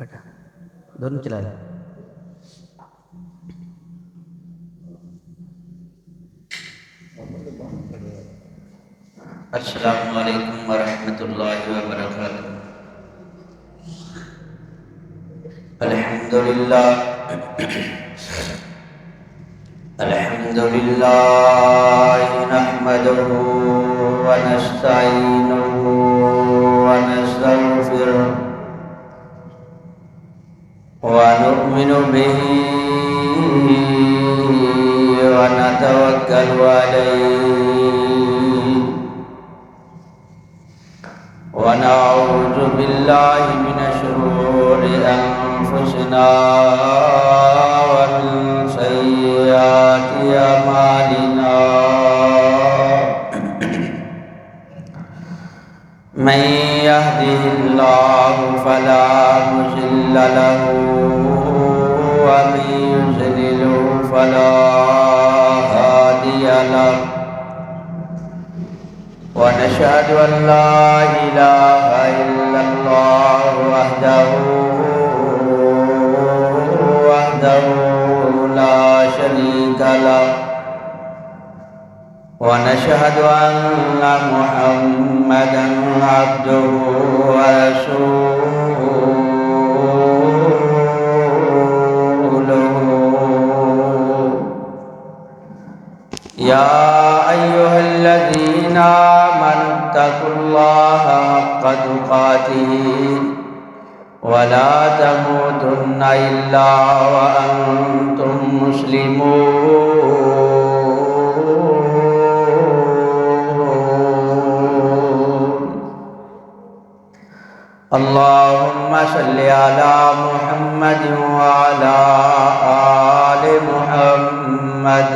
بیٹا دونوں چلا لیں. السلام علیکم ورحمۃ اللہ وبرکاتہ. الحمدللہ نحمدہ ونستعینہ ونستغفرہ ونؤمن بہ ونتوکل علیہ ونعوذ باللہ من شرور انفسنا ومن سیئات اعمالنا من يهده الله فلا مضل له ومن يضلل فلا هادي له ونشهد أن لا إله إلا الله وحده لا شريك له ونشهد أن محمدا عبده ورسوله. يا أيها الذين آمنوا اتقوا الله حق تقاته ولا تموتن إلا وأنتم مسلمون. اللهم صل على محمد وعلى آل محمد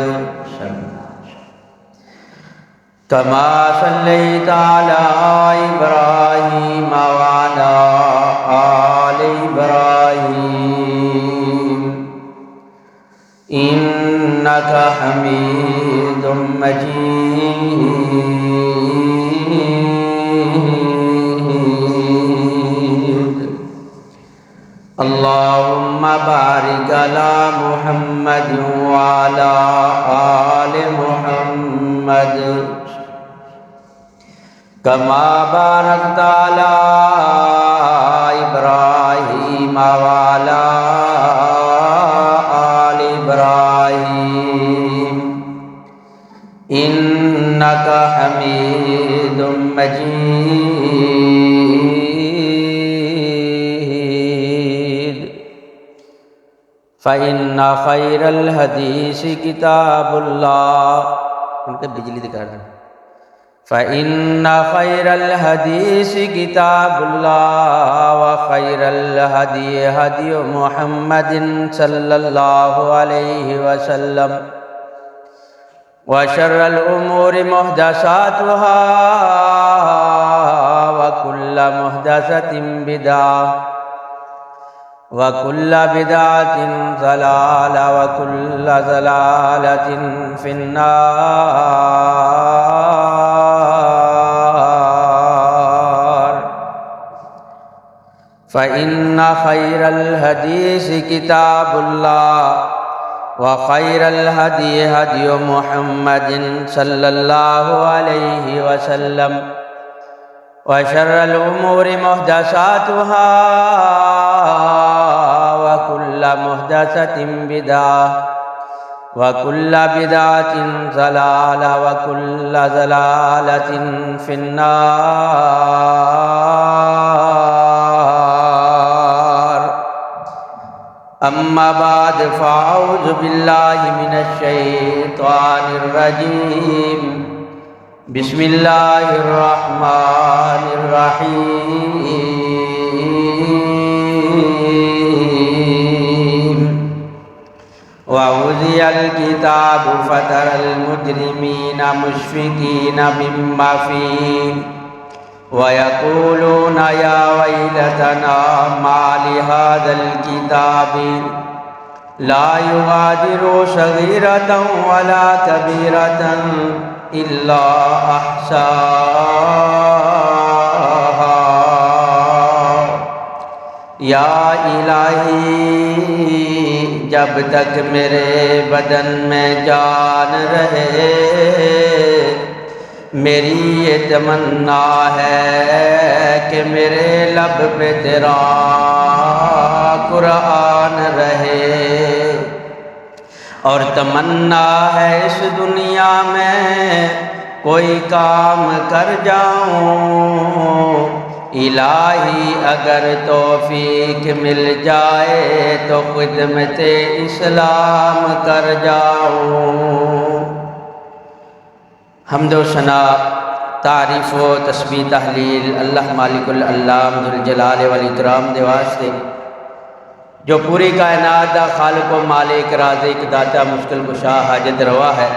كما صليت على إبراهيم وعلى آل إبراهيم إنك حميد مجيد. اللهم بارك على محمد وعلى آل محمد كما باركت على إبراهيم وعلى آل إبراهيم إنك حميد مجيد. فإن خير الحديث كتاب الله. ان کے بجلی دکھا رہا ہے. فإن خير الحديث كتاب الله وخير الهدي هدي محمد صلى الله عليه وسلم وشر الأمور محدثاتها وكل محدثة بدعة وكل بدعة ضلالة وكل ضلالة في النار. فإن خير الحديث كتاب الله وخير الهدي هدي محمد صلى الله عليه وسلم وشر الأمور محدثاتها وكل محدثة بدعة وكل بدعة ضلالة وكل ضلالة في النار. أما بعد فأعوذ بالله من الشيطان الرجيم. بسم الله الرحمن الرحيم. ووضع الكتاب فترى المجرمين مشفقين مما فيه ويقولون يا ويلتنا ما لهذا الكتاب لا يغادر صغيرة ولا كبيرة إلا أحصاها. يا الہی جب تک میرے بدن میں جان رہے میری یہ تمنا ہے کہ میرے لب پہ تیرا قرآن رہے، اور تمنا ہے اس دنیا میں کوئی کام کر جاؤں، الہی اگر توفیق مل جائے تو خدمت اسلام کر جاؤں۔ حمد و ثنا، تعریف و تسبیح تحلیل اللہ مالک العلام ذوالجلال والاکرام دے واسطے جو پوری کائنات دا خالق و مالک رازق داتا مشکل کشا حاجت روا ہے۔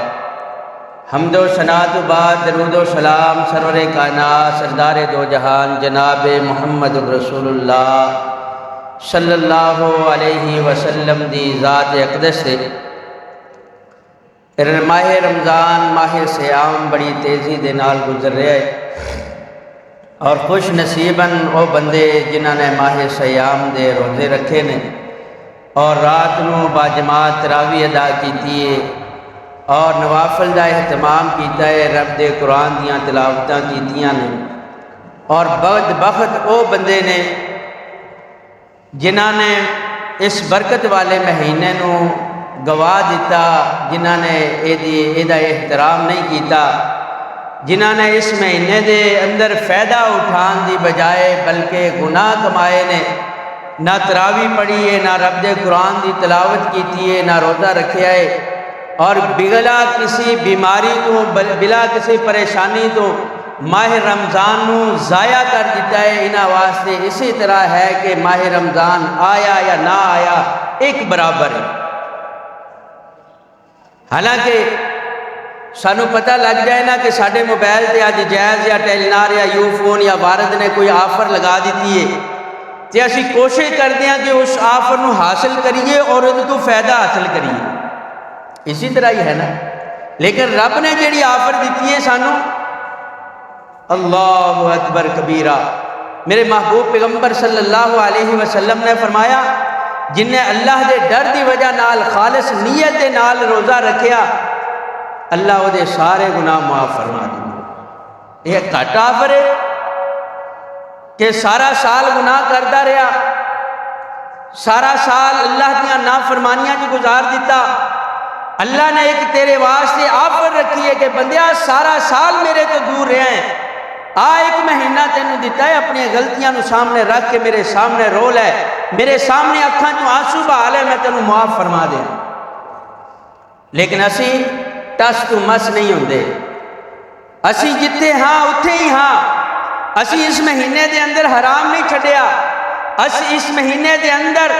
حمد و ثنا تو بعد درود و سلام سرور کائنات سردار دو جہان جناب محمد رسول اللہ صلی اللہ علیہ وسلم دی ذات اقدس سے ماہ رمضان ماہ سیام بڑی تیزی دے نال گزر رہا ہے، اور خوش نصیباً وہ بندے جنہاں نے ماہ سیام دے روزے رکھے نے اور رات نو باجماعت تراویح ادا کیتی ہے اور نوافل دا اہتمام کیتا ہے، رب دے قرآن دیاں تلاوتاں کیتیاں نے، اور بدبخت وہ بندے نے جنہاں نے اس برکت والے مہینے نو گوا دیتا، جنہاں نے ایدہ احترام نہیں کیتا، جنہاں نے اس مہینے دے اندر فائدہ اٹھان دی بجائے بلکہ گناہ کمائے نے، نہ تراویح پڑھی ہے، نہ رب دے قرآن دی تلاوت کیتی ہے، نہ روزہ رکھیا ہے، اور بلا کسی بیماری تو بلا کسی پریشانی تو ماہ رمضان نو ضائع کر دیتا ہے۔ انہاں واسطے اسی طرح ہے کہ ماہ رمضان آیا یا نہ آیا ایک برابر ہے۔ حالانکہ سانو پتہ لگ جائے نا کہ ساڑھے موبائل تے آج جائز یا ٹیلنار یا یو فون یا وارد نے کوئی آفر لگا دیتی ہے تے اسی کوشش کر دیا کہ اس آفر نو حاصل کریے اور اس تو فائدہ حاصل کریے، اسی طرح ہی ہے نا۔ لیکن رب نے جیڑی آفر دیتی ہے سانو، اللہ اکبر کبیرہ، میرے محبوب پیغمبر صلی اللہ علیہ وسلم نے فرمایا جن نے اللہ دے ڈر دی وجہ نال خالص نیت دے نال روزہ رکھیا اللہ وہ دے سارے گناہ معاف فرما دیں۔ یہ گھٹ آفر ہے کہ سارا سال گناہ کرتا رہا، سارا سال اللہ دیا نافرمانیاں جو گزار دیتا، اللہ نے ایک تیرے واسطے آفر رکھی ہے کہ بندیا سارا سال میرے تو دور رہے ہیں، ایک مہینہ تینوں دیتا ہے اپنی غلطیاں نو سامنے رکھ کے میرے سامنے رول ہے، میرے سامنے اکھاں جو آنسو بہا لے میں تینوں معاف فرما دیں۔ لیکن اسی ٹس تو مس نہیں ہوندے، اسی جتے ہاں اتھے ہی ہاں، اسی اس مہینے دے اندر حرام نہیں چھڑیا، اسی اس مہینے دے اندر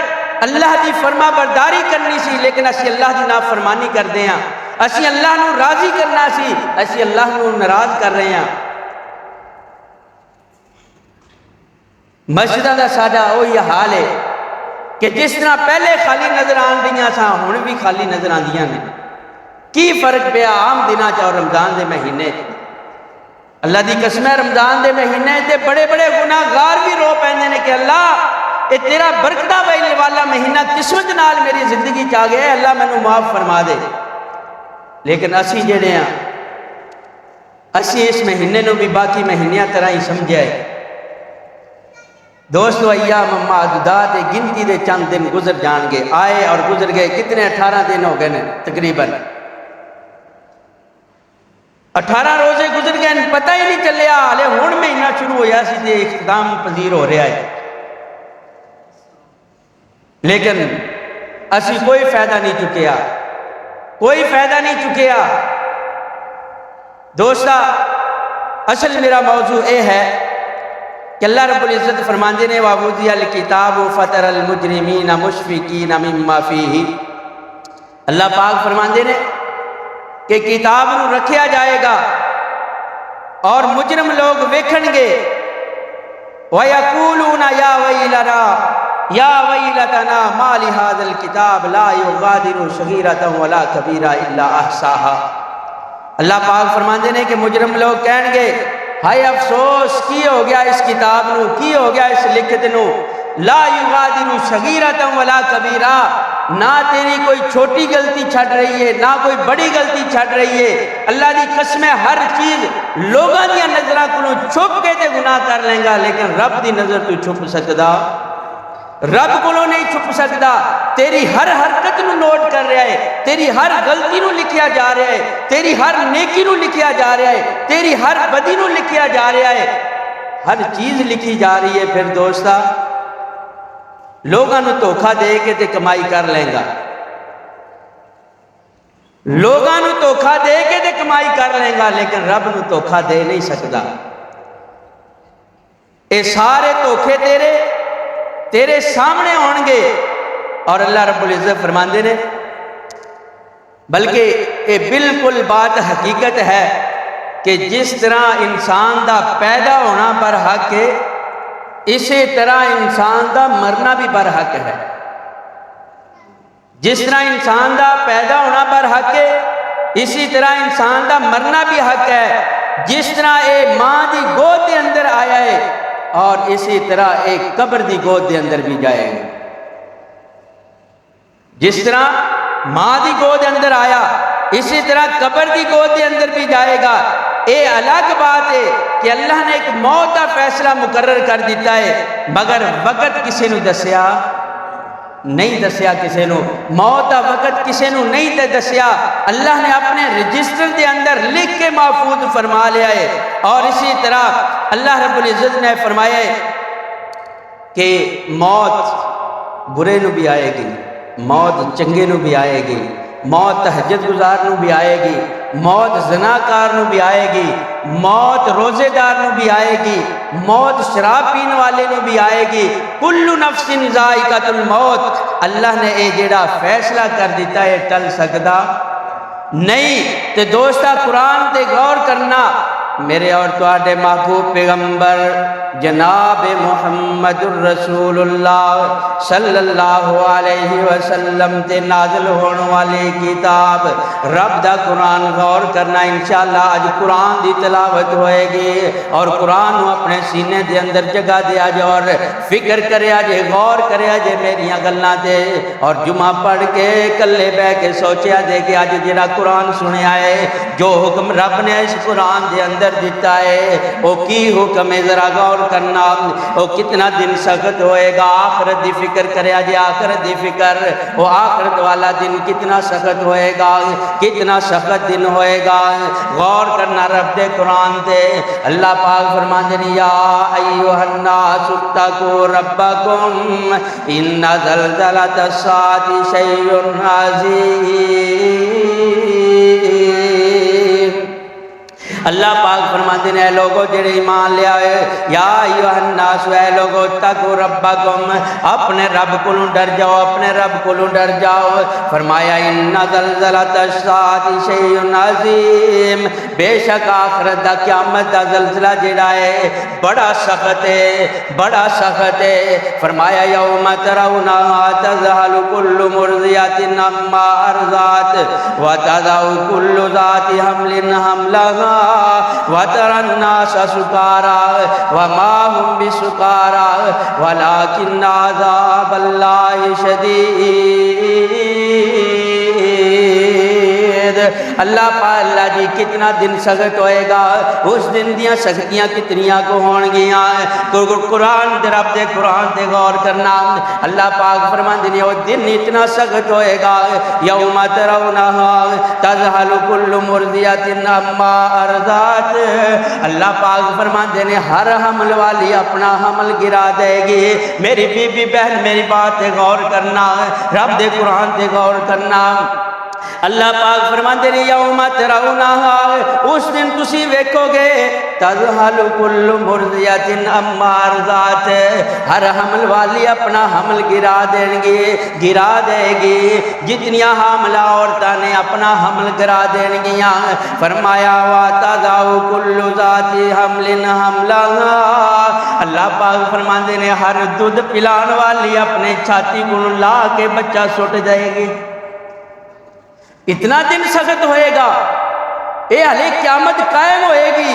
اللہ دی فرما برداری کرنی سی لیکن اسی اللہ دی نافرمانی کر دے ہیں، اسی اللہ نو راضی کرنا سی اسی اللہ نو ناراض کر رہے ہیں۔ مسجدہ دا سادہ وہی حال ہے کہ جس طرح پہلے خالی نظر آن دیاں سا ہن بھی خالی نظر آن دیاں نے، کی فرق پیا عام دناں چ اور رمضان دے مہینے؟ اللہ دی قسم ہے رمضان دے مہینے تے بڑے بڑے گناہ گار بھی رو پیندے نے کہ اللہ اے تیرا برکتاں ویلے والا مہینہ قسمت نال میری زندگی چ آ گیا ہے، اللہ مینوں معاف فرما دے۔ لیکن اسی جڑے ہیں اسی اس مہینے نو بھی باقی مہینیاں طرح ہی سمجھا ہے۔ دوستو ایام معدودات گنتی دے چند دن گزر جان گے، آئے اور گزر گئے، کتنے 18 دن ہو گئے تقریباً 18 روزے گزر گئے، پتہ ہی نہیں چلیا، ہلے ہن مہینہ شروع ہویا سی تے اختتام پذیر ہو رہا ہے، لیکن اسی کوئی فائدہ نہیں چکیا، کوئی فائدہ نہیں چکیا۔ دوستا اصل میرا موضوع اے ہے کہ اللہ رب العزت فرماندے نے وَوُضِعَ الْكِتَابُ فَتَرَى الْمُجْرِمِينَ مُشْفِقِينَ مِمَّا فِيهِ، اللہ پاک فرماندے نے کہ کتاب نو رکھیا جائے گا اور مجرم لوگ ویکھن گے وَيَقُولُونَ يَا وَيْلَنَا يَا وَيْلَتَنَا مَا لِهَذَا الْكِتَابِ لَا يُغَادِرُ صَغِيرَةً وَلَا كَبِيرَةً إِلَّا أَحْصَاهَا۔ اللہ پاک فرماندے نے کہ مجرم لوگ کہن گے ہائے افسوس کی ہو گیا اس کتاب نو، کی ہو گیا اس لکھت نو لا یغادر صغیرۃ ولا کبیرہ، نہ تیری کوئی چھوٹی غلطی چھڈ رہی ہے نہ کوئی بڑی غلطی چھڈ رہی ہے۔ اللہ دی قسم ہے ہر چیز لوگاں دی نظراں کولوں چھپ کے تے گناہ کر لیں گا، لیکن رب دی نظر تو چھپ سکدا، رب کولوں نہیں چھپ سکدا۔ تیری ہر حرکت نو نوٹ کر رہا ہے، تیری ہر غلطی نو لکھیا جا رہا ہے، تیری ہر نیکی نو لکھیا جا رہا ہے، تیری ہر بدی نو لکھیا جا رہا ہے، ہر چیز لکھی جا رہی ہے۔ پھر دوستا لوگاں نو دھوکھا دے کے تے کمائی کر لیں گا، لوگاں نو دھوکھا دے کے تے کمائی کر لیں گا، لیکن رب نو دھوکھا دے نہیں سکدا۔ اے سارے دھوکھے تیرے سامنے ہون گے، اور اللہ رب العزت فرماندے نے بلکہ یہ بالکل بات حقیقت ہے کہ جس طرح انسان دا پیدا ہونا بر حق ہے، اسی طرح انسان دا مرنا بھی بر حق ہے۔ جس طرح انسان دا پیدا ہونا بر حق ہے، اسی طرح انسان دا مرنا بھی حق ہے۔ جس طرح اے ماں دی گود دے اندر آیا ہے، اور اسی طرح ایک قبر دی گود دے اندر بھی جائے گا۔ جس طرح ماں دی گود اندر آیا، اسی طرح قبر دی گود دے اندر بھی جائے گا۔ اے الگ بات ہے کہ اللہ نے ایک موت کا فیصلہ مقرر کر دیتا ہے، مگر وقت کسی نو دسیا نہیں، دسیا کسی نو، موت کا وقت کسی نو نہیں دسیا۔ اللہ نے اپنے رجسٹر دے اندر لکھ کے محفوظ فرما لیا ہے۔ اور اسی طرح اللہ رب العزت نے فرمایا ہے کہ موت برے نو بھی آئے گی، موت چنگے نو بھی آئے گی، موت تہجد گزار نو بھی آئے گی، موت زناکار نو بھی آئے گی، موت روزے دار نو بھی آئے گی، موت شراب پین والے نو بھی آئے گی۔ کل نفس ذائقۃ الموت، اللہ نے یہ جڑا فیصلہ کر دیتا ہے ٹل سکدا نہیں۔ تے دوستا قرآن تے غور کرنا، میرے اور تواڈے محبوب پیغمبر جناب محمد الرسول اللہ صلی اللہ علیہ وسلم تے نازل ہونے والی کتاب رب دا قرآن غور کرنا۔ انشاءاللہ اج قرآن دی تلاوت ہوئے گی، اور قرآن نو اپنے سینے دے اندر جگہ دیا جے، اور فکر کریا جے، غور کریا جے میریاں گلاں تے، اور جمعہ پڑھ کے کلے بہ کے سوچیا جے کہ اج جڑا قرآن سنیا ہے، جو حکم رب نے اس قرآن دے اندر دیتا ہے وہ کی حکم ہے، ذرا غور کرنا۔ وہ کتنا دن سخت ہوئے گا، آخرت دی فکر کریا جے، آخرت دی فکر، وہ آخرت والا دن کتنا سخت ہوئے گا، کتنا سخت دن ہوئے گا۔ غور کرنا رب دے قرآن تے۔ اللہ پاک فرماندے نے یا ایھا الناس اتقوا ربکم ان زلزلۃ الساعۃ شیء عظیم۔ اللہ پاک فرماتے ہیں اے لوگو جڑے ایمان لے آئے، یا ایھا الناس، اے لوگو اتقوا ربکم، اپنے رب کولوں ڈر جاؤ، اپنے رب کولوں ڈر جاؤ۔ فرمایا ان زلزلۃ الساعۃ شیء عظیم، بے شک آخرت دا قیامت دا زلزلہ جڑا ہے بڑا سخت ہے، بڑا سخت ہے۔ فرمایا یوم ترونھا تذہل کل مرضیۃ عما ارضعت وتضع کل ذات حمل حملها وترى الناس سکارى وما هم بسکارى ولكن عذاب الله شدید۔ اللہ پاک اللہ جی کتنا دن سخت ہوئے گا، اس دن دیاں سختیاں کتنیاں کو ہون گیاں۔ قرآن دے رب دے قرآن دے غور کرنا، اللہ پاک فرماندے نے وہ دن اتنا سخت ہوئے گا، یوم ترونھا تذہل کل مرضیۃ عما ارضعت، اللہ پاک فرماندے نے ہر حمل والی اپنا حمل گرا دے گی۔ میری بی بی بہن میری بات تے غور کرنا، رب دے قرآن تے غور کرنا۔ اللہ پاک فرماندے نے یوم ترونھا، اس دن تسی ویکھو گے تذہل کل مرضیۃ عما ارضعت، ہر حمل والی اپنا حمل گرا دیں گی، گرا دے گی۔ جتنیاں حاملہ عورتاں نے اپنا حمل گرا دیں گیاں۔ فرمایا وتضع کل ذات حمل حملها، اللہ پاک فرماندے نے ہر دودھ پلان والی اپنے چھاتی کو لا کے بچہ سٹ جائے گی۔ اتنا دن سخت ہوئے گا، اے علی قیامت قائم ہوئے گی۔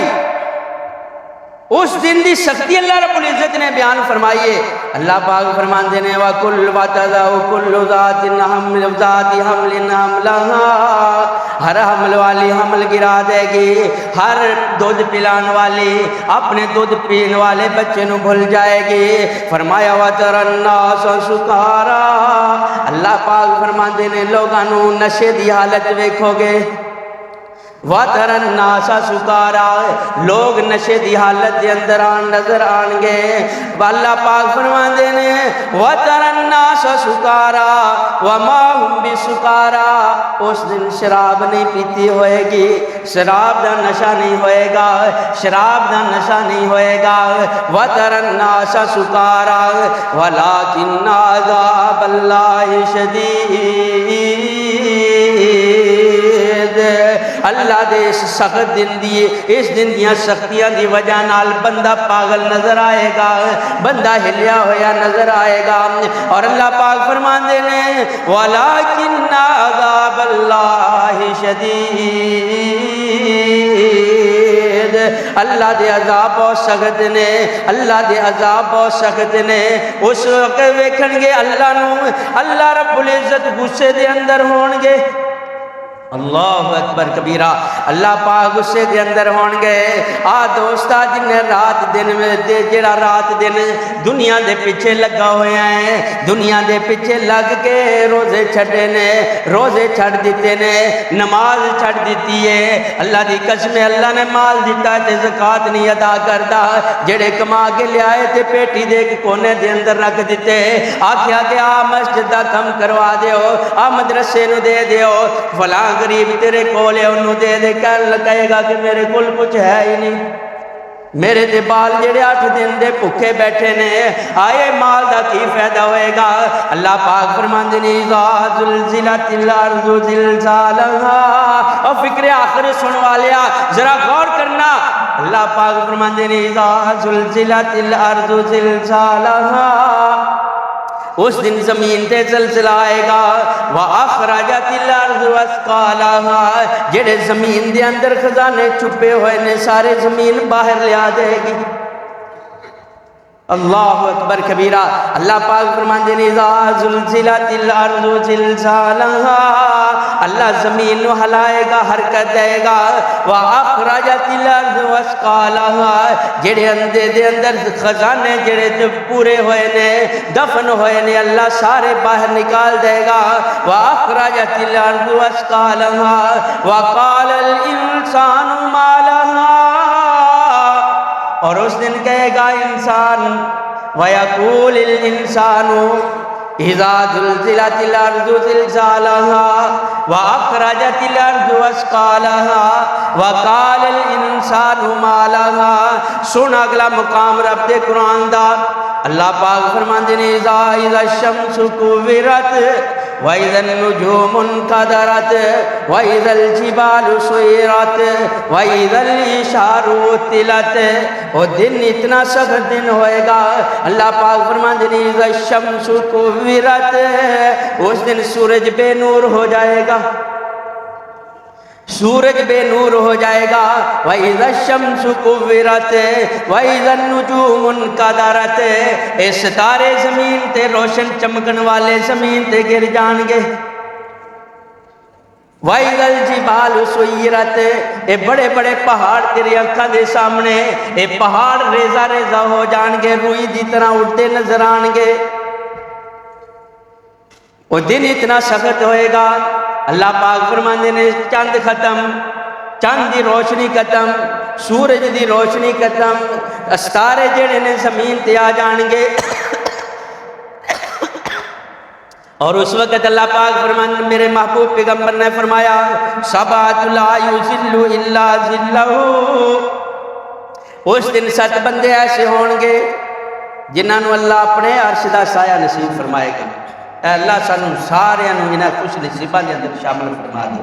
اس دن دی سختی اللہ رب العزت نے بیان فرمائیے. اللہ پاک فرماندے نے وَكُلُّ وَتَضَعُ كُلُّ ذَاتٍ حَمْلٍ حَمْلَهَا، ہر حمل والی حمل گرا دے گی. ہر دودھ پلان والی اپنے دودھ پین والے بچے نو بھول جائے گی. فرمایا وَتَرَى النَّاسَ سُكَارَىٰ، اللہ پاک فرماندے نے لوگاں نو نشے دی حالت ویکھو گے. وَتَرَى النَّاسَ سُكَارَىٰ، لوگ نشے دی حالت دے اندر نظر آن گے. اللہ پاک فرماندے نے وَتَرَى النَّاسَ سُكَارَىٰ وَمَا هُمْ بِسُكَارَىٰ، اس دن شراب نہیں پیتی ہوئے گی، شراب دا نشہ نہیں ہوئے گا، شراب دا نشہ نہیں ہوئے گا. وَتَرَى النَّاسَ سُكَارَىٰ وَلَٰكِنَّ عَذَابَ اللَّهِ شَدِيدٌ، اللہ دے اس سخت دن دی، اس دن دیاں سختیاں دی وجہ نال بندہ پاگل نظر آئے گا، بندہ ہلیا ہویا نظر آئے گا. اور اللہ پاک فرماندے نے وَلَٰكِنَّ عَذَابَ اللَّهِ شَدِيدٌ، اللہ دے عذاب بہت سخت نے، اللہ دے عذاب بہت سخت نے. اس وقت ویکھن گے اللہ نو، اللہ رب العزت غصے دے اندر ہون گے. اللہ اکبر کبیرہ، اللہ پاک غصے دے اندر ہون گے. دوستا جن رات دن میں جڑا رات دن دنیا دے پیچھے لگا ہویا ہے، دنیا دے پیچھے لگ کے روزے چھڑے نے، روزے چھڑ دیتے نے، نماز چھڑ دیتی ہے. اللہ دی قسم، اللہ نے مال دیتا تے زکات نہیں ادا کردا. جڑے کما کے لے آئے تے پیٹی دے کے کونے دے اندر رکھ دیتے. آکھیا کہ آ مسجد دا کم کروا دیو، آ مدرسے نو دے دیو، فلاں غریب تیرے کول ہے انہوں دے دے. کہے گا کہ میرے کول کچھ ہے ہی نہیں، میرے تے بال جڑے 8 دن دے بھوکے بیٹھے نے، آئے مال دا کی فائدہ ہوئے گا. اللہ پاک فرماندے نے اذا زلزلت الارض زلزالها، اور فکر آخر سن والیا ذرا غور کرنا. اللہ پاک فرماندے نے اذا زلزلت الارض زلزالها، اس دن زمین تے زلزلہ آئے گا. وَأَخْرَجَتِ الْأَرْضُ أَثْقَالَهَا، جڑے زمین دے اندر خزانے چھپے ہوئے نے سارے زمین باہر لے آ دے گی. اللہ اکبر کبیرہ. اللہ پاک فرماندے نے اذا زلزلت الارض زلزالها، اللہ زمین نو ہلائے گا، حرکت دے گا. واخرجت الارض اثقالها، جڑے اندے دے اندر خزانے جڑے پورے ہوئے نے، دفن ہوئے نے، اللہ سارے باہر نکال دے گا. واخرجت الارض اثقالها وقال الانسان ما لها، اور اس دن کہے گا انسان وَيَقُولِ الْإِنسَانُ إِذَا زُلْزِلَتِ الْأَرْضُ زِلْزَالَهَا وَأَخْرَجَتِ الْأَرْضُ أَثْقَالَهَا وَقَالَ الْإِنسَانُ مَا لَهَا. سن اگلا مقام رب دے قرآن دا. اللہ پاک فرماندے نے اذا الشمس كُوِّرَتْ وَإِذَا النُّجُومُ انْكَدَرَتْ وَإِذَا الْجِبَالُ سُيِّرَتْ وَإِذَا الْعِشَارُ عُطِّلَتْ. وہ دن اتنا سخت دن ہوئے گا. اللہ پاک فرماندے نے اذا الشمس كُوِّرَتْ، اس دن سورج بے نور ہو جائے گا، سورج بے نور ہو جائے گا. وَإِذَا الشَّمْسُ كُوِّرَتْ وَإِذَا النُّجُومُ انْكَدَرَتْ، اے ستارے زمین تے روشن چمکن والے زمین تے گر جان گے. وَإِذَا الْجِبَالُ سُيِّرَتْ، اے بڑے بڑے پہاڑ تیری آنکھاں دے سامنے، اے پہاڑ ریزہ ریزہ ہو جان گے، روئی دی طرح اڑتے نظر آن گے. وہ دن اتنا سخت ہوئے گا. اللہ پاک فرماندے نے چند ختم، چند دی روشنی ختم، سورج دی روشنی ختم، ستارے جڑے نے زمین تے آ جان گے. اور اس وقت اللہ پاک فرماندے میرے محبوب پیغمبر نے فرمایا سبعۃ لا یذل الا ذلہ. اس دن 7 بندے ایسے ہون گے جنہاں نو اللہ اپنے عرش دا سایہ نصیب فرمائے گا. اے اللہ سانو سارے انہاں خوش نصیباں دے اندر شامل فرما دے.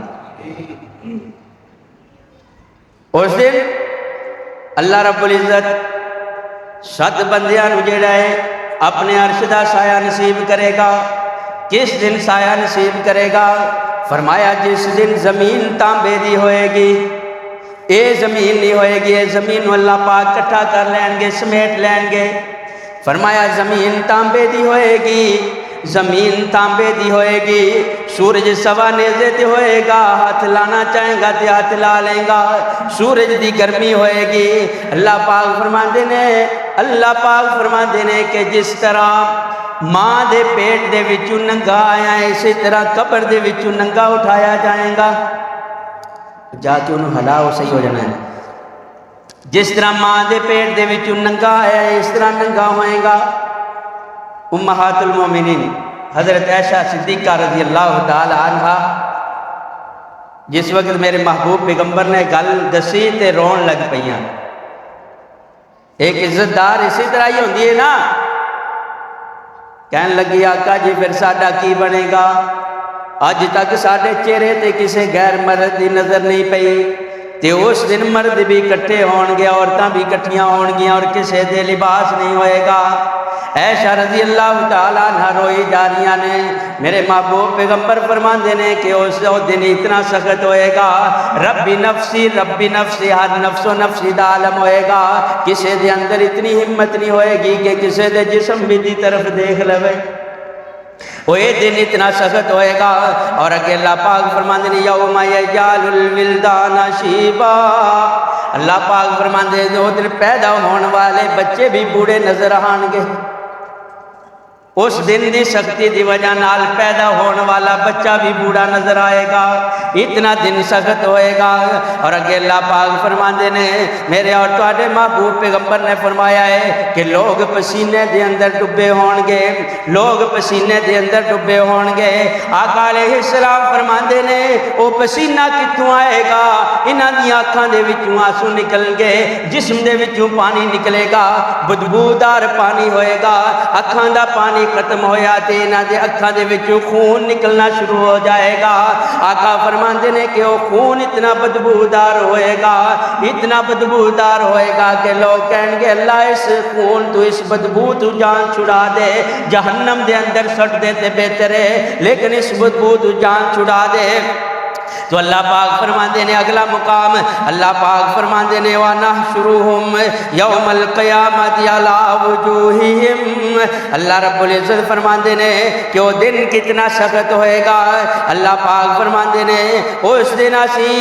اس دن اللہ رب العزت 7 بندیاں نو جڑا ہے اپنے عرش دا سایہ نصیب کرے گا. کس دن سایہ نصیب کرے گا؟ فرمایا جس دن زمین تانبے دی ہوئے گی، یہ زمین نہیں ہوئے گی، یہ زمین اللہ پاک کٹھا کر لین گے، سمیٹ لین گے۔ فرمایا زمین تانبے دی ہوئے گی، زمین تانبے دی ہوئے گی، سورج سوا نیزے تے ہوئے گا، ہاتھ لانا چاہیں گا تے ہاتھ لا لیں گا، سورج دی گرمی ہوئے گی۔ اللہ پاک فرماندے نے کہ جس طرح ماں دے پیٹ دے وچوں ننگا آیا ہے، اسی طرح قبر دے وچوں ننگا اٹھایا جائیں گا، جا کے انہوں ہلاؤ صحیح ہو جانا ہے۔ جس طرح ماں دے پیٹ دے وچوں ننگا آیا ہے، اس طرح ننگا ہوئے گا۔ امہات المومنین حضرت عائشہ صدیقہ رضی اللہ تعالی عنہ جس وقت میرے محبوب پیغمبر نے گل دسی تے رون لگ پئیاں۔ ایک عزت دار اسی طرح ہی ہوندی ہے نا، کہن لگی آقا جی پھر ساڈا کی بنے گا؟ اج تک ساڈے چہرے تے کسے غیر مرد دی نظر نہیں پئی، تے اس دن مرد بھی کٹھے ہون گے، عورتاں بھی کٹھیاں ہون گیاں، اور کسے دے لباس نہیں ہوئے گا۔ عائشہ رضی اللہ تعالیٰ عنہ روئی جا رہی نے۔ میرے محبوب پیغمبر فرماندے نے کہ اس دن اتنا سخت ہوئے گا، ربی نفسی ہر نفس و نفسی دا عالم ہوئے گا، کسے دے اندر اتنی ہمت نہیں ہوئے گی کہ کسے دے جسم بھی دی طرف دیکھ لوے، وہ یہ دن اتنا سخت ہوئے گا۔ اور اگے اللہ پاک فرماندے نے یوم یجعل الولدان شیبا، اللہ پاک فرماندے نے وہ دن پیدا ہون والے بچے بھی بوڑھے نظر آن گے۔ اس دن دی سختی دی وجہ نال پیدا ہون والا بچہ بھی بوڑھا نظر آئے گا، اتنا دن سخت ہوئے گا۔ اور اگے اللہ پاک فرماندے نے میرے اور تواڈے محبوب پیغمبر نے فرمایا ہے کہ لوگ پسینے دے اندر ڈبے ہون گے، لوگ پسینے دے اندر ڈبے ہون گے۔ آقا علیہ السلام فرماندے نے وہ پسینہ کتوں آئے گا؟ انہاں دی آنکھاں دے وچوں آنسو نکل گے، جسم دے وچوں پانی نکلے گا، بدبودار پانی ہوئے گا، اکھاں دا پانی ختم ہویا تے انہاں دے اکھاں دے وچوں خون نکلنا شروع ہو جائے گا۔ آقا فرماندے نے کہ وہ خون اتنا بدبودار ہوئے گا، اتنا بدبودار ہوئے گا کہ لوگ کہیں گے اللہ اس خون تو اس بدبو تو جان چھڑا دے، جہنم دے اندر سٹ دے تے بہتر ہے، لیکن اس بدبو تو جان چھڑا دے۔ تو اللہ پاک فرماندے نے اگلا مقام، اللہ پاک فرماندے نے وَنَحْشُرُهُمْ يَوْمَ الْقِيَامَةِ عَلَىٰ وُجُوهِهِمْ، اللہ رب العزت فرماندے نے کہ وہ دن کتنا سخت ہوئے گا۔ اللہ پاک فرماندے نے اس دن اسی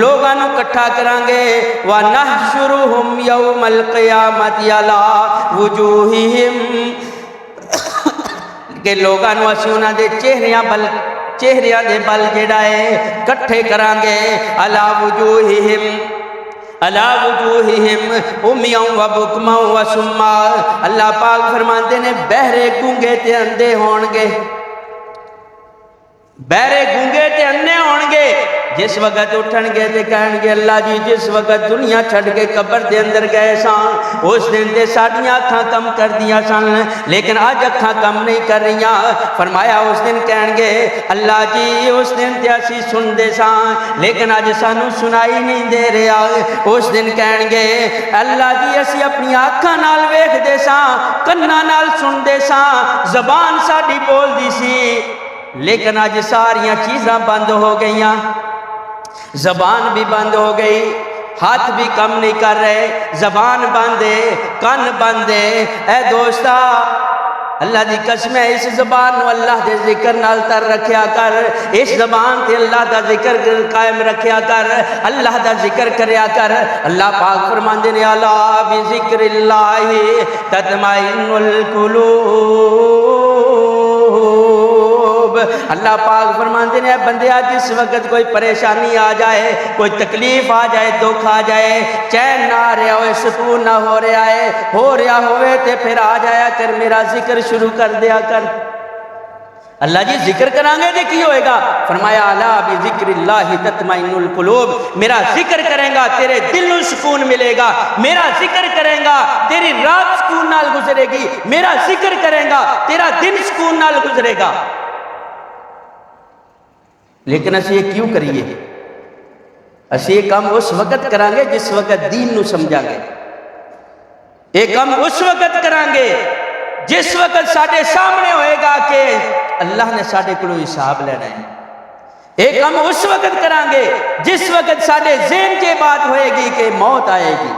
لوگاں نو کٹھا کران گے، وَنَحْشُرُهُمْ يَوْمَ الْقِيَامَةِ عَلَىٰ وُجُوهِهِمْ، کہ لوگاں نو اسی انہاں دے چہریاں دے بل جڑا ہے کٹھے کران گے، عَلَىٰ وُجُوهِهِمْ عُمْيًا وَبُكْمًا وَصُمًّا، اللہ پاک فرماندے نے بہرے گونگے تے اندھے ہون گے، بہرے گونگے تے اندھے ہون گے۔ جس وقت اٹھن گے تے کہن گے اللہ جی جس وقت دنیا چھڑ کے قبر دے اندر گئے سان اس دن تے ساڈیاں اکھاں کم کر دیا سن، لیکن آج اکھاں کم نہیں کر رہیاں۔ فرمایا اس دن کہن گے اللہ جی اس دن تے اسی سن دے سان لیکن آج سانو سنائی نہیں دے رہا۔ اس دن کہن گے اللہ جی اسی اپنی آنکھاں نال ویکھ دے سان، کناں نال سن دے سان، زبان ساڈی بول دی سی، لیکن آج ساریاں چیزاں بند ہو گئیاں، زبان بھی بند ہو گئی، ہاتھ بھی کم نہیں کر رہے، زبان بند ہے، کن بند ہے۔ اے دوستا اللہ دی قسم ہے اس زبان نو اللہ دے ذکر نال تر رکھیا کر، اس زبان تے اللہ دا ذکر قائم رکھیا کر، اللہ دا ذکر کریا کر۔ اللہ پاک فرماندے نے الا بذکر اللہ تطمئن القلوب، اللہ پاک فرماندے نے بندیا جس وقت کوئی پریشانی آ جائے، کوئی تکلیف آ جائے، دکھ آ جائے، چین نہ آ رہا ہوئے، سکون نہ ہو رہا ہوئے تے پھر آ جایا کر میرا ذکر شروع کر دیا کر۔ اللہ جی ذکر کرانگے دے کی ہوئے گا؟ فرمایا الا بذکر اللہ تطمئن القلوب، میرا ذکر کریں گا تیرے دل نو سکون ملے گا، میرا ذکر کریں گا تیری رات سکون نال گزرے گی، میرا ذکر کریں گا تیرا دن سکون نال گزرے گا۔ لیکن اسی یہ کیوں کریے؟ اسی یہ کام اس وقت کرانگے جس وقت دین نو سمجھا گے، یہ کام اس وقت کرانگے جس وقت ساڑھے سامنے ہوئے گا کہ اللہ نے ساڑھے کو حساب لینا ہے، یہ کم اس وقت کریں گے جس وقت سارے ذہن کے بات ہوئے گی کہ موت آئے گی.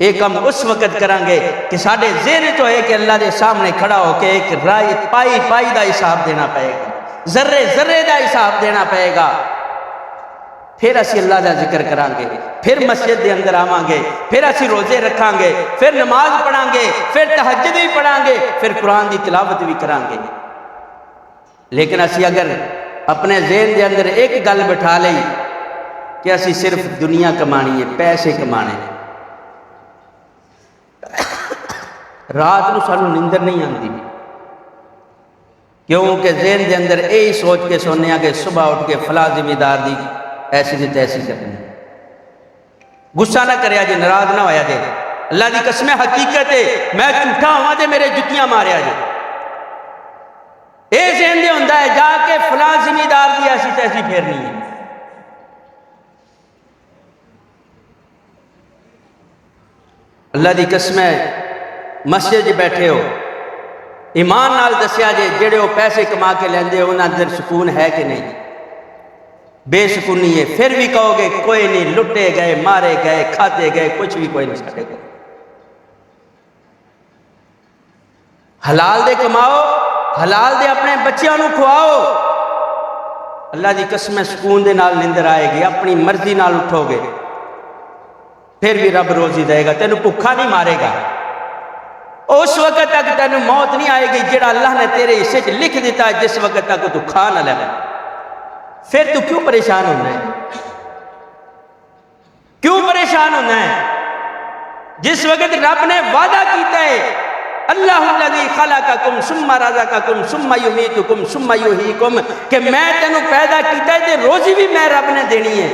یہ کم اس وقت کریں گے کہ سارے ذہن تو ہے کہ اللہ دے سامنے کھڑا ہو کے ایک رائے پائی پائی دا حساب دینا پائے گا, ذرے ذرے دا حساب دینا پائے گا. پھر اسی اللہ دا ذکر کریں گے, پھر مسجد دے اندر آواں گے, پھر اسی روزے رکھاں گے, پھر نماز پڑھاں گے, پھر تہجد بھی پڑھاں گے, پھر قرآن دی تلاوت بھی کریں گے. لیکن اسی اگر اپنے ذہن دے اندر ایک گل بٹھا لئی کہ اسی صرف دنیا کمانی ہے, پیسے کمانے ہیں, رات نو سانو نیندر نہیں آتی, کیونکہ ذہن دے اندر یہی سوچ کے سونے کہ صبح اٹھ کے فلاں ذمہ دار دی ایسی دی تیسی کرنی. غصہ نہ کریا جے, ناراض نہ ہویا جے, اللہ دی قسم حقیقت ہے میں جھوٹا ہوا تے میرے جتیاں ماریا جے. اے ذہن دے ہوندا ہے جا کے فلاں ذمہ دار دی ایسی تیسی پھیرنی ہے. اللہ دی قسم ہے مسجد بیٹھے ہو, ایمان نال دسیا جے جڑے وہ پیسے کما کے لیندے انہاں اندر سکون ہے کہ نہیں؟ بے سکونی ہے. پھر بھی کہو گے کوئی نہیں, لٹے گئے, مارے گئے, کھاتے گئے, کچھ بھی کوئی نہیں سکے گا. حلال دے کماؤ, حلال دے اپنے بچیاں نو کھواؤ, اللہ دی قسم سکون دے نال نیندر آئے گی. اپنی مرضی نال اٹھو گے پھر بھی رب روزی دے گا, تینوں بھوکا نہیں مارے گا. اس وقت تک تینوں موت نہیں آئے گی جڑا اللہ نے تیرے حصے چ لکھ دیتا ہے, جس وقت تک تو کھا نہ لے. پھر تو کیوں پریشان ہونا ہے؟ کیوں پریشان ہونا ہے جس وقت رب نے وعدہ کیتا ہے اللہ الذی خلقکم ثم رزقکم ثم یمیتکم ثم یحییکم, کہ میں تینوں پیدا کیتا ہے تے روزی بھی میں رب نے دینی ہے.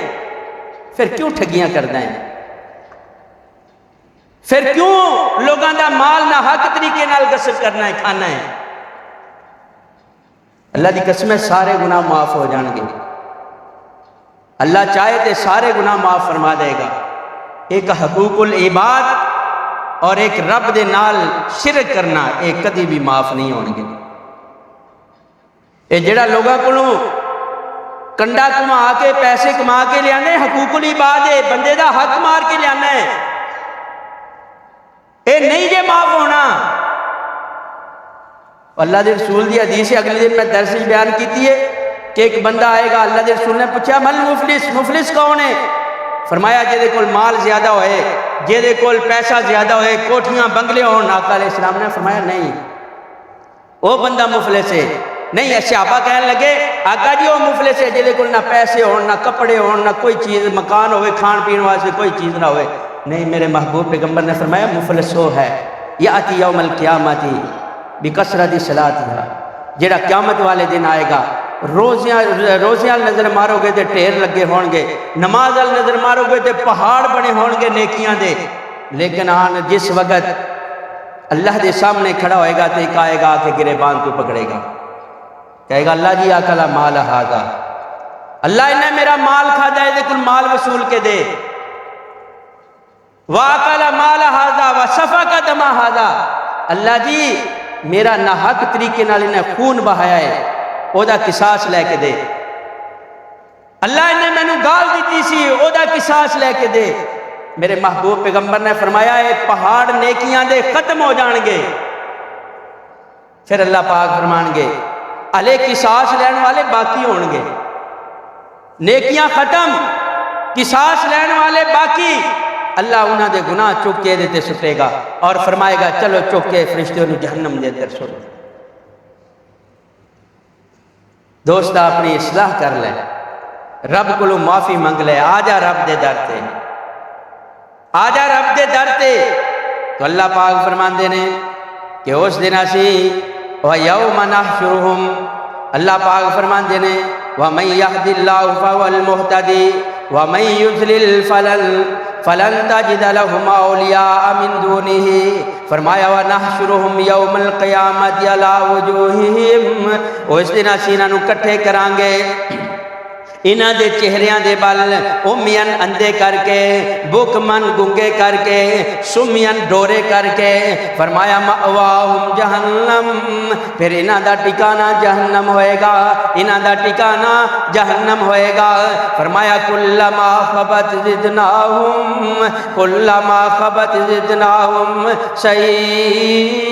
پھر کیوں ٹھگیاں کرنا ہے؟ پھر کیوں لوگاں دا مال نہ حق طریقے نال غصب کرنا ہے, کھانا ہے؟ اللہ دی قسم ہے سارے گناہ معاف ہو جان گے. اللہ چاہے تے سارے گناہ معاف فرما دے گا. ایک حقوق العباد اور ایک رب دے نال شرک کرنا ایک کدی بھی معاف نہیں ہون گے. اے جڑا لوگاں کولوں کنڈا کما کے پیسے کما کے لیانے حقوق العباد ہے, بندے دا حق مار کے لیانا ہے, اے نہیں جے معاف ہونا. اللہ دے رسول دی حدیث ہے, اگلے دن میں درس بیان کیتی ہے کہ ایک بندہ آئے گا, اللہ دے رسول نے پوچھا مل مفلس, مفلس کون ہے؟ فرمایا جے دے کول مال زیادہ ہوئے, جے دے کول پیسہ زیادہ ہوئے, کوٹھیاں بنگلے ہون. آقا علیہ السلام نے فرمایا نہیں وہ بندہ مفلس ہے. نہیں, صحابہ کہنے لگے آقا جی وہ مفلس ہے جے دے کول نہ پیسے ہون, نہ کپڑے ہون, نہ کوئی چیز, مکان ہوئے, کھان پین واسطے کوئی چیز نہ ہوئے. نہیں, میرے محبوب پیغمبر نے فرمایا مفلس وہ ہے یاتی یوم القیامت بکثرت صلاتہ, جڑا قیامت والے دن آئے گا روزیاں نظر مارو گے تے ڈھیر لگے ہون گے, نماز ال نظر مارو گے تے پہاڑ بنے ہون گے نیکیاں دے. لیکن آن جس وقت اللہ دے سامنے کھڑا ہوئے گا تے کہے گا کہ گریبان تو پکڑے گا, کہے گا اللہ جی آکلا مال ہاذا, اللہ انہیں میرا مال کھا جائے دے کل مال وصول کے دے. وَأَكَلَ مَالَ هَذَا وَسَفَكَ دَمَ هَذَا, اللہ جی میرا ناحق طریقے نال انہیں خون بہایا ہے, او دا قصاص لے کے دے. اللہ انہیں میں نو گال دیتی سی, او دا قصاص لے کے دے. میرے محبوب پیغمبر نے فرمایا ہے پہاڑ نیکیاں دے ختم ہو جان گے, پھر اللہ پاک فرمان گے علیہ قصاص لین والے باقی ہون گے. نیکیاں ختم, قصاص لین والے باقی. اللہ انہاں دے گناہ چک کے دیتے سٹے گا اور فرمائے گا چلو چک کے فرشتوں نے جہنم دے اندر سٹ. دوست اپنی اصلاح کر لے, رب کو معافی منگ لے, آ جا رب دے در تے, آ جا رب دے در تے. تو اللہ پاک فرماندے نے کہ اس دن اسی وَيَوْمَ نَحْشُرُهُمْ, اللہ پاک فرماندے نے وَمَنْ يَهْدِ اللَّهُ فَهُوَ الْمُهْتَدِي وَمَنْ يُضْلِلْ فَلَنْ تَجِدَ لَهُمْ أَوْلِيَاءَ مِنْ دُونِهِ. فرمایا وَنَحْشُرُهُمْ يَوْمَ الْقِيَامَةِ عَلَىٰ وُجُوهِهِمْ, اس دن اسی انہاں نوں کٹھے کران گے انہاں دے چہریاں دے بل امیان اندھے کر کے، بکمن گنگے کر کے، سمیان ڈورے کر کے، فرمایا مأواہم جہنم، پھر انہاں دا ٹھکانہ جہنم ہوئے گا، انہاں دا ٹھکانہ جہنم ہوئے گا۔ فرمایا کلما خبت زدناہم، کلما خبت زدناہم سعیرا،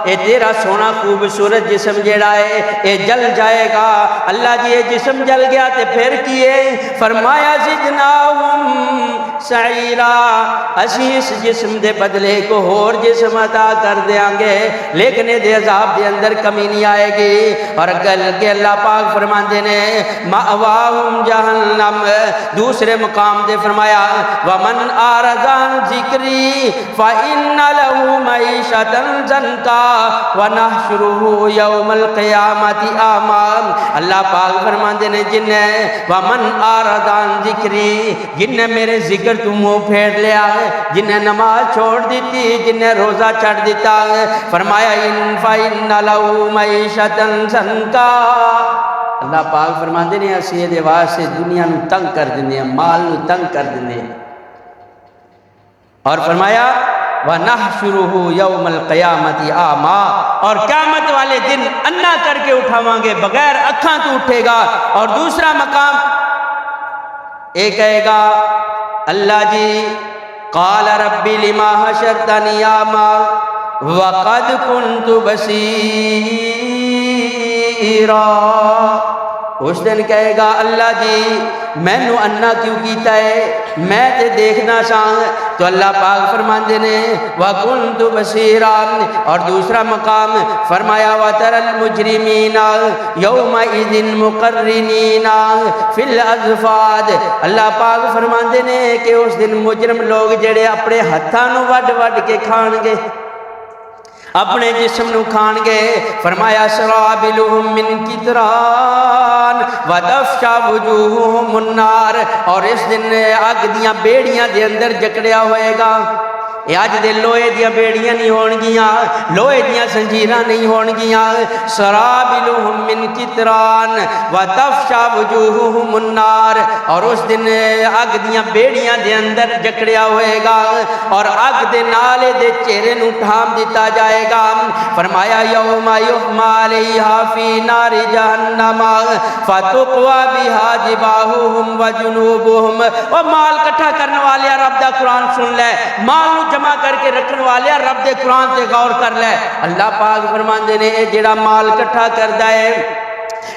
اے تیرا سونا خوبصورت جسم جیڑا ہے اے جل جائے گا۔ اللہ جی یہ جسم جل گیا تے پھر کیے؟ فرمایا زدناہم سعیرا، اسی اس جسم دے بدلے کو اور جسم عطا کر دیاں گے، لیکن دے عذاب دے اندر کمی نہیں آئے گی۔ اور گل کے اللہ پاک فرماندے نے مأواہم جہنم، دوسرے مقام دے فرمایا ومن اعرض عن ذکری فإن لہ معیشۃ ضنکا ونحشرہ یوم القیامۃ اعمیٰ۔ اللہ پاک فرماندے نے جن نے ومن اعرض عن ذکری، جن نے میرے ذکر تو منہ پھیر لیا، جن نے نماز چھوڑ دیتی، جن نے روزہ چھڑ دیتا، فرمایا فإن لہ معیشۃ ضنکا، اللہ پاک فرماندے نے اسی دے واسطے دنیا نو تنگ کر دیندے ہیں، مال نو تنگ کر دیندے ہیں۔ اور فرمایا وَنَحْشُرُهُ يَوْمَ الْقِيَامَةِ أَعْمَىٰ، اور قیامت والے دن انا کر کے اٹھاواں گے، بغیر اکھاں تو اٹھے گا۔ اور دوسرا مقام ایک کہے گا اللہ جی قال رب لما حشرتنی اعمیٰ وقد كنت بصیرا، اس دن کہے گا اللہ جی میں نو انا کیوں کیتا ہے، میں تے دیکھنا چاہاں۔ تو اللہ پاک فرماندے نے وَكُنْتُ بَصِيرًا، اور دوسرا مقام فرمایا وَتَرَى الْمُجْرِمِينَ يَوْمَئِذٍ مُقَرِّنِينَ فِي الْأَصْفَادِ، اللہ پاک فرماندے نے کہ اس دن مجرم لوگ جڑے اپنے ہتھاں نو وڈ وڈ کے کھان گے، اپنے جسم نو کھان گے۔ فرمایا سرابلہم من قطران وتفشا وجوہہم النار، اور اس دن اگ دیاں بیڑیاں دے اندر جکڑیا ہوئے گا۔ یہ اج دے لوہے دیاں بیڑیاں نہیں ہون گیاں، لوہے دیاں زنجیراں نہیں ہون گیاں۔ سرابلہم من قطران وتفشا وجوہہم النار، اور اس دن اگ دیاں بیڑیاں دے اندر جکڑیا ہوئے گا، اور اگ دے نالے دے چہرے نو ٹھام دیتا جائے گا۔ فرمایا یوم یحمى علیہا فی نار جہنم فتقوی بہا جباہہم وجنوبہم۔ اور مال کٹھا کرنے والے رب دا قرآن سن لے، مال نو جمع کر کے رکھن والے رب دے قرآن تے غور کر لے۔ اللہ پاک فرماندے نے اے جڑا مال کٹھا کردا ہے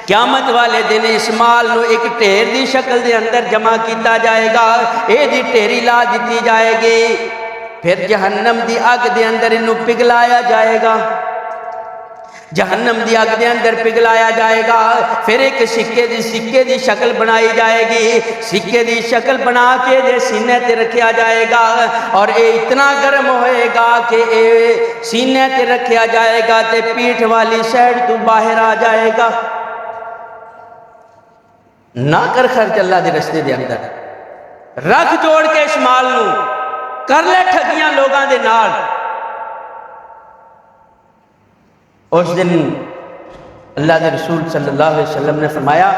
قیامت والے دن اس مال نو ایک ٹھیر دی شکل دے اندر جمع کیتا جائے گا، اے دی ٹھیری لا دیتی جائے گی، پھر جہنم دی اگ دے اندر انہوں پگھلایا جائے گا، جہنم دی اگ دے اندر پگھلایا جائے گا۔ پھر ایک سکے دی شکل بنائی جائے گی، سکے دی شکل بنا کے دے سینے تے رکھیا جائے گا، اور اے اتنا گرم ہوئے گا کہ اے سینے تے رکھیا جائے گا تے پیٹھ والی سائڈ تو باہر آ جائے گا۔ نہ کر خرچ اللہ دے رستے دے اندر، رکھ جوڑ کے اس مال نو، کر لے ٹھگیاں لوگاں دے نال۔ اس دن اللہ دے رسول صلی اللہ علیہ وسلم نے فرمایا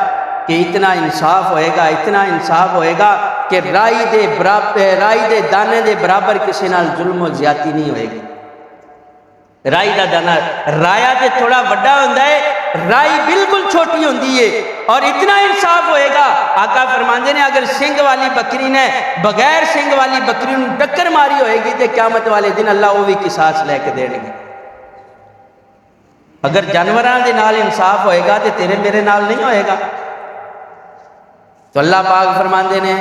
کہ اتنا انصاف ہوئے گا، اتنا انصاف ہوئے گا کہ رائی دے دانے دے برابر کسی نال ظلم و زیادتی نہیں ہوئے گی۔ رائی دا دانا رایا تے تھوڑا وڈا ہوندہ ہے، رائی بالکل چھوٹی ہوندی ہے، اور اتنا انصاف ہوئے گا۔ آقا فرماندے نے اگر سنگ والی بکری نے بغیر سنگ والی بکری نو ٹکر ماری ہوئے گی تے قیامت والے دن اللہ وہ بھی قصاص لے کے دے گے۔ اگر جانوراں دے نال انصاف ہوئے گا تے تیرے میرے نال نہیں ہوئے گا۔ تو اللہ پاک فرماندے نے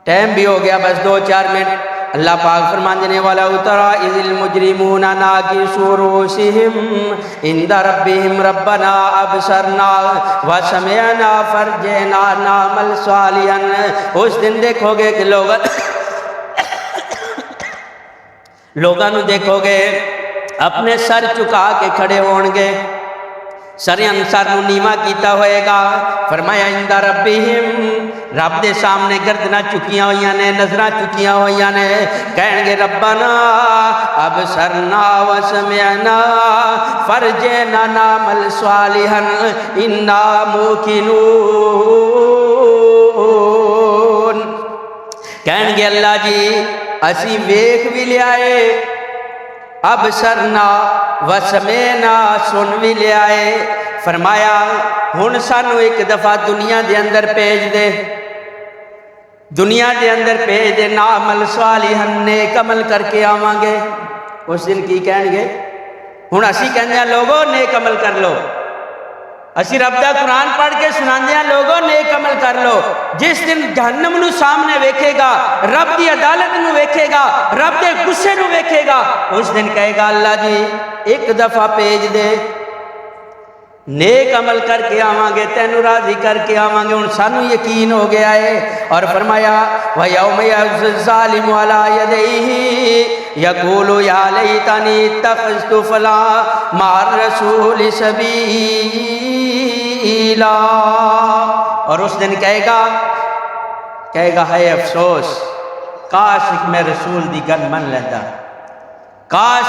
ٹائم بھی ہو گیا، بس 2-4 منٹ۔ اللہ پاک فرماندے نے وَلَوْ تَرَى إِذِ الْمُجْرِمُونَ نَاكِسُو رُؤُوسِهِمْ عِنْدَ رَبِّهِمْ رَبَّنَا أَبْصَرْنَا وَسَمِعْنَا فَارْجِعْنَا نَعْمَلْ صَالِحًا۔ اس دن دیکھو گے کہ لوگاں نو دیکھو گے اپنے سر چکا کے کھڑے ہون گے، سر نو نیما کیتا ہوئے گا۔ فرمایا عند ربہم رب دے سامنے گردناں چکیاں ہوئیاں نے، نظراں چکیاں ہوئیاں نے، کہیں گے ربنا ابصرنا وسمعنا فرجعنا نعمل صالحا انا موقنون۔ کہیں گے اللہ جی اسی ویکھ بھی لیائے، ابصرنا وسمعنا سن بھی لیائے، فرمایا ہن سانو ایک دفعہ دنیا دے اندر بھیج دے، دنیا دے اندر بھیج دے، نعمل صالحا نیک عمل کر کے آواں گے۔ اس دن کی کہیں گے؟ ہن اسی کہندے ہیں لوگوں نیک عمل کر لو، اسی رب دا قرآن پڑھ کے سناندے ہیں لوگوں نیک عمل کر لو۔ جس دن جہنم نو سامنے ویکھے گا، رب دی عدالت نو ویکھے گا، رب دے غصے نو ویکھے گا، اس دن کہے گا اللہ جی ایک دفعہ بھیج دے، نیک عمل کر کے آواں گے، تینوں راضی کر کے آواں گے۔ ہن سانو یقین ہو گیا ہے، اور فرمایا وَيَوْمَ يَعِضُّ الظَّالِمُ عَلَىٰ يَدَيْهِ يَقُولُ يَا لَيْتَنِي اتَّخَذْتُ فُلَانًا مَعَ الرَّسُولِ سَبِيلًا۔ اور اس دن کہے گا ہے افسوس، کاش میں رسول دی گل من لیندہ، کاش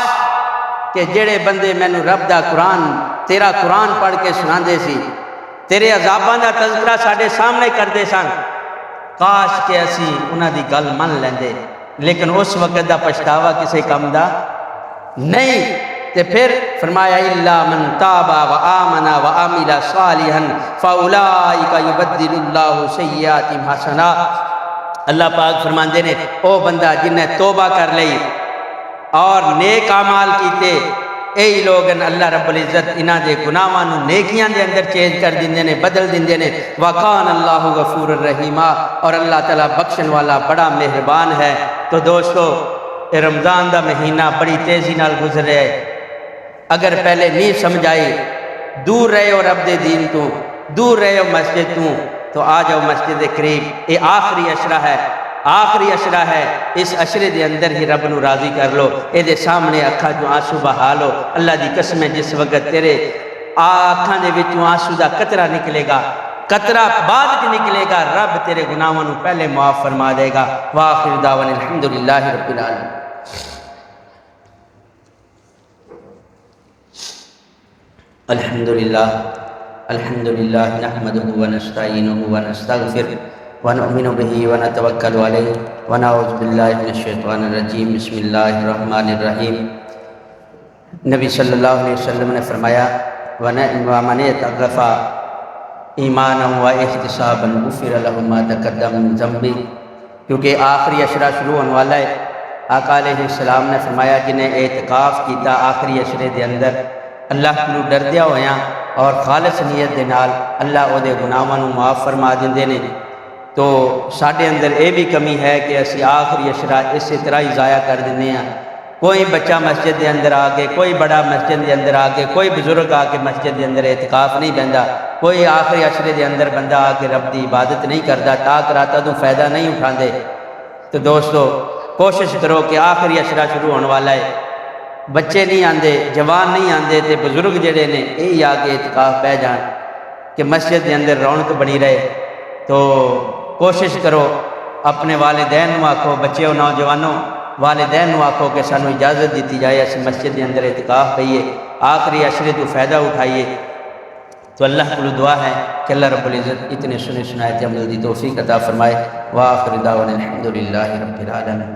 کہ جڑے بندے مینوں رب دا قرآن تیرا قرآن پڑھ کے سناندے سی، تیرے عذاباں دا تذکرہ ساڈے سامنے کردے سن، کاش کہ اسی انہاں دی گل من لیندے، لیکن اس وقت دا پچھتاوا کسے کم دا نہیں۔ تے پھر فرمایا الا من تاب وآمن وعمل صالحا فاولئک یبدل اللہ سیئاتہم حسنات۔ اللہ پاک فرماندے نے او بندہ جن نے توبہ کر لئی اور نیک اعمال کیتے، اے لوگن اللہ رب العزت انہاں دے گناہاں نو نیکیاں دے اندر چینج کر دیندے نے، بدل دیندے نے۔ وَقَانَ اللَّهُ غَفُورٌ رَحِيمًا، اور اللہ تعالیٰ بخشن والا بڑا مہربان ہے۔ تو دوستو اے رمضان دا مہینہ بڑی تیزی نال گزر رہا ہے، اگر پہلے نہیں سمجھ آئی، دور رہے ہو رب دے دین تو، دور رہے ہو مسجد تو آ جاؤ مسجد دے قریب۔ یہ آخری عشرہ ہے، آخری عشرہ ہے، اس عشرے دے اندر ہی رب نو راضی کر لو، اے دے سامنے اکھاں جو آنسو بہا لو۔ اللہ دی قسم ہے جس وقت تیرے آنکھاں دے وچوں آنسو دا قطرہ نکلے گا، قطرہ بعد چ نکلے گا، رب تیرے گناہاں نو پہلے معاف فرما دے گا۔ وآخر دعوانا الحمدللہ رب العالمین۔ الحمدللہ نحمده ونستعینه ونستغفره ونؤمن به ونتوکل علیہ ونعوذ باللہ من الشیطان الرجیم۔ بسم اللہ الرحمن الرحیم۔ نبی صلی اللہ علیہ وسلم نے فرمایا وَمَنِ اتَّقَفَ ایمانا واحتسابا غفر له ما تقدم من ذنبه، کیونکہ آخری عشرہ شروع ہونے والا ہے۔ آقا علیہ السلام نے فرمایا جنہیں اعتکاف کیتا آخری عشرے دے اندر، اللہ کو ڈردیا ہویاں اور خالص نیت دے نال اللہ او دے گناہاں نو معاف فرما دیندے نے۔ تو ساڈے اندر اے بھی کمی ہے کہ اسی آخری عشرہ اسی طرح ہی ضائع کر دیندے ہیں۔ کوئی بچہ مسجد دے اندر آ کے، کوئی بڑا مسجد دے اندر آ کے، کوئی بزرگ آ کے مسجد دے اندر اعتکاف نہیں بہندا، کوئی آخری عشرے دے اندر بندہ آ کے رب دی عبادت نہیں کردا، تاک راتا تو فائدہ نہیں اٹھاندے۔ تو دوستو کوشش کرو کہ آخری عشرہ شروع ہونے والا ہے، بچے نہیں آندے، جوان نہیں آندے، تے بزرگ جڑے نے یہی آ کے اعتکاف بہ جان کہ مسجد دے اندر رونق بنی رہے۔ تو کوشش کرو، اپنے والدین نو آکھو، بچے و نوجوانوں والدین نو آکھو کہ سانو اجازت دیتی جائے اسی مسجد دے اندر اعتکاف پئیے، آخری عشرے تو فائدہ اٹھائیے۔ تو اللہ کو دعا ہے کہ اللہ رب العزت اتنے سنے سنائے عمل دی توفیق عطا فرمائے۔ وآخر دعوانا الحمدللہ رب العالمین۔